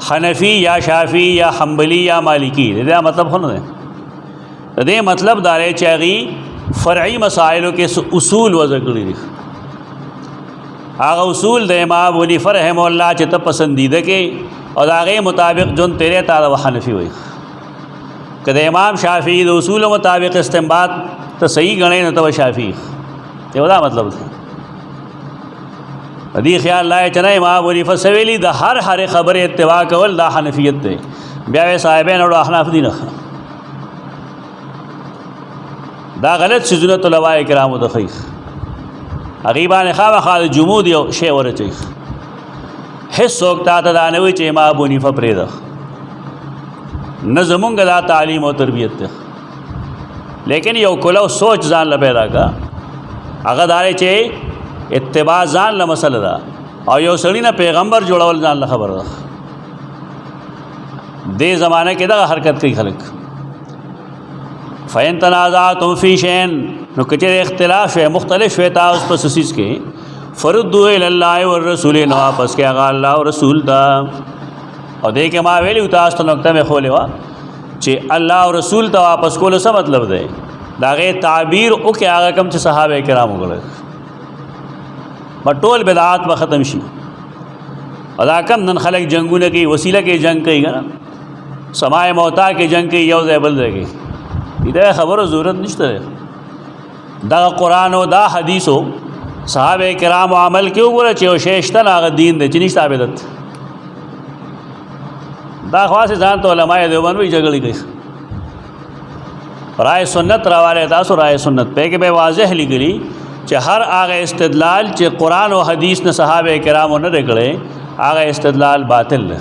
حنفی یا شافعی یا حنبلی یا مالکی دا مطلب خو نه دی دې مطلب دا دی چې هغه فرعی مسائلوں کے اصول وضع کړی دي هغه اصول د امام ابو حنیفه رحم الله چې ته پسندیده کې او هغه مطابق جون تیرے تعالی حنفی وي کله امام شافعی د اصول مطابق استنباط ته صحیح غنې نه ته شافعی ته دا مطلب دی دې خیال لا چې نه امام ابو حنیفه سویلی د هر خبره اتباع کول دا حنفیت دی بیا صاحبین او احناف دي نه دا غلط سيزونه طلباء کرامو د خیخ غیبان خامخا د جمود یو شی ورچي هیڅ څوک تا ته دا نه وي چې امام ابو حنیفه پرېږده نه زمونږ دا تعلیم او تربیت ده لیکن یو کلو سوچ ځان له پیدا کا هغه دا چې اتباع ځان له مسله ده او یو سړی نه پیغمبر جوړول ځان له خبر ده دې زمانه کې دا حرکت کوي خلک فین تنازعتم فی شیء نو کچره اختلاف ہے مختلف ہے تاسو په سیس کې فردوا الی الله والرسول نو واپس کې هغه الله او رسول دا او دې کې ما ویلو تاسو ته نقطه مې خولې وا چې الله او رسول ته واپس کول څه مطلب دی دا غي تعبیر او کې هغه کم چې صحابه کرام وګړي ټول بدعات به ختم شي ادا کم نن خلک جنگونه کوي وسیله کې جنگ کوي سماع موتا کې جنگ کوي یو ځای بل ځای دا خبرو ضرورت نشته. دا قرآن او دا حدیثو صحابه کرام عمل کې وګوره چې او شیشتن هغه دین دی چې نشته عبادت. دا خاصه ځان ته علماء دیوبند وی جګړې کوي. رائے سنت راواله تاسو رائے سنت په کې به واضح لګلی چې هر هغه استدلال چې قرآن او حدیث نه صحابه کرامو نه کړي هغه استدلال باطل دی.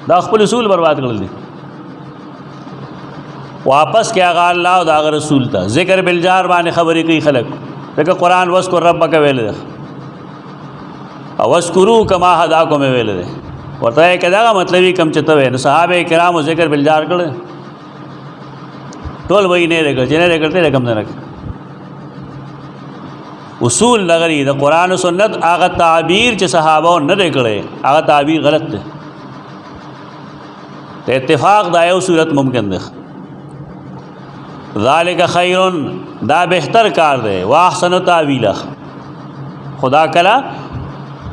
دا خپل اصول برباد کړل دي. واپس کې هغه الله او دا رسول ته ذکر بالجار باندې خبرې کوي خلک. دغه قرآن وذکر ربک ویل دی او وذکروا کما هداکم ویل دی. ورته کدا مطلبي کم چته وي نو صحابه کرامو ذکر بالجار کړل ټول وای نه رګ چې نه رګته رقم نه رګ. اصول لغری د قرآن او سنت هغه تعبیر چې صحابه نه کړي هغه تعبیر غلط دی. ته اتفاق دا یو صورت ممکن ده. ذالک خیر دا بہتر کار دی واحسن تعویلا. خدا کلا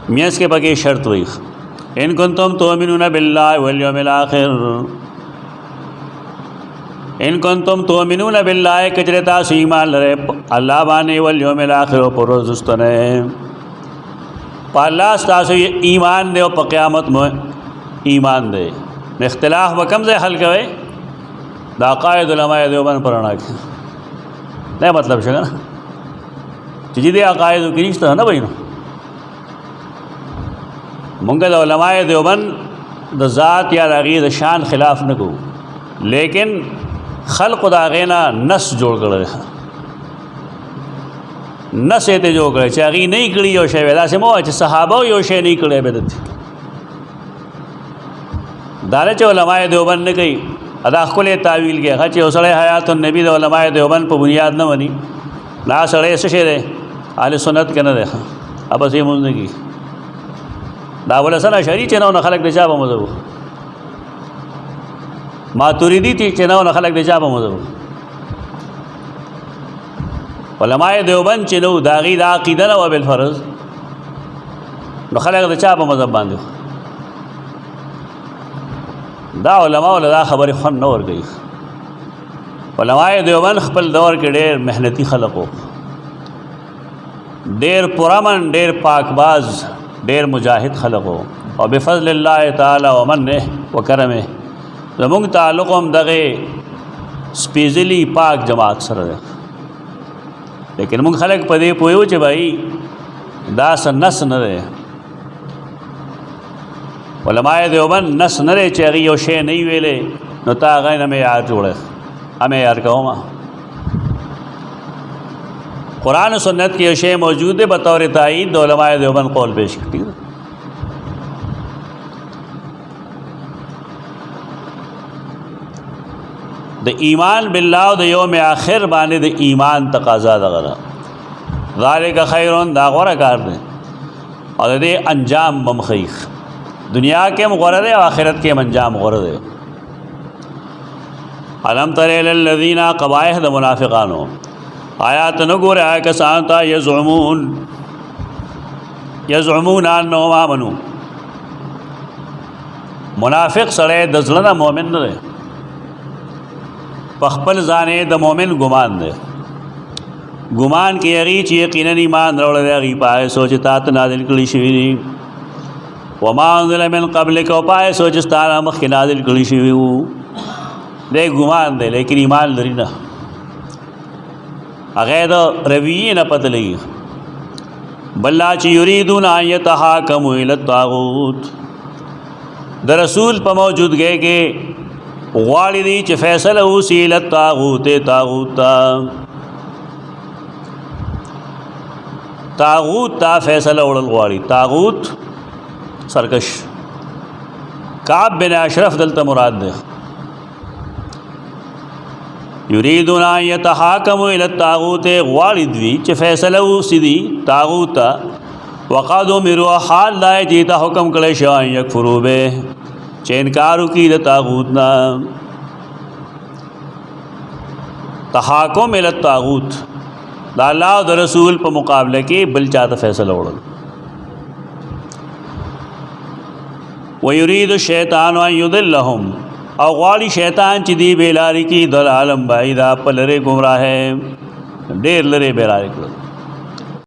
میاس کے پکې شرط وي ان کنتم تؤمنون بالله والیوم الاخر. ان کنتم تؤمنون بالله کجرتا ایمان لري الله باندې والیوم الاخر پر ورځ واستنه په الله تاسو ایمان دی او په قیامت مو ایمان دی. اختلاف وکم ځای حل کوي دا عقاید علماء دیوبند پرانا کې نه مطلب څنګه چې دې عقاید کې نشته نه وینو. مونږ د علماء دیوبند د ذات یا د غیر شان خلاف نه کوو لیکن خلق دا غینا نس جوړ کړل. نس ته جوړ کړی چې هغه نه کړی یو شی ودا سمو چې صحابه یو شی نه کړی بدت دار چې علماء دیوبند نه کوي ادا خپل تعویل کې هغه چې اوسړه حیات النبی د علماء دیوبند په بنیاد نه ونی نا سړی څه شه ده اهل سنت کنه ده اب سي مونږ نه کی دا ولسنه شری چې نو خلق د چا په مذهب ماتوریدی چې نو خلق د چا په مذهب علماء دیوبند چې نو داغي د عقیده نه و بالفرض نو خلق د چا په مذهب باندې دا علماء له دا خبرې خون نور گئی. علماء دیوبند خپل دور کې ډېر محنتي خلقو ډېر پرامن ډېر پاکباز ډېر مجاهد خلقو او بفضل الله تعالی ومنه وکرمه زمونږ تعلق هم دغه سپیشلی پاک جماعت سره ده. لیکن مونږ خلک په دې پوهیو چې بھائی دا سنس نه ده. علماء دیوبند نس نه لري چې هغه یو شی نه ویلې نو تا هغه نه معیار جوړه همه یار کوم. قرآن و سنت کې یو شی موجود ہے بطور تائید د علماء دیوبند قول پیش کړي. د ایمان بالله او د یوم آخر باندې د ایمان تقاضا دغه ذالک خیرون دا غوړه کار دی او د دې انجام ممخیخ دنیا کے غوره دے آخرت کے انجام غوره دے. علم تر الذین قبائح د منافقانو آیات نو ګوره آیا کسان تا یزعمون انهم آمنوا. منافق سره د ځلنه مؤمن نه دی په خپل ځانې د مؤمن ګمان دی. ګمان کې هغه چې یقینا ایمان راوړل دی پای سوچ تا ته نازل کړي شوی دی وما انزل من قبلک او پای سوچ ستاره مخکې نازل کړي شوی وو دې ګمان دی لیکن ایمان لري نه. هغه د رویې نه پته لګي بل چې یریدون ان یتحاکموا الی الطاغوت د رسول په موجودګۍ کې غواړي دي چې فیصله وشي الی الطاغوت طاغوت تا فیصله وړل غواړي. طاغوت سرکش کعب بن اشرف دلته مراد ده. یریدون ان یتحاکموا الی الطاغوت غواړي دوی چې فیصله وشي دي طاغوت وقد امروا حال لا جیتا حکم کړی شو یکفروا به چې انکار وکړي د طاغوت نه. تحاکم الی الطاغوت دا الله او د رسول په مقابله کې بل چاته فیصله وړل. ويريد الشیطان ان يضلهم او غواړي شیطان چې دی بیلاری کی ضلالم بعیدا په لرې گمراه ډېر لرې بیلاری کړو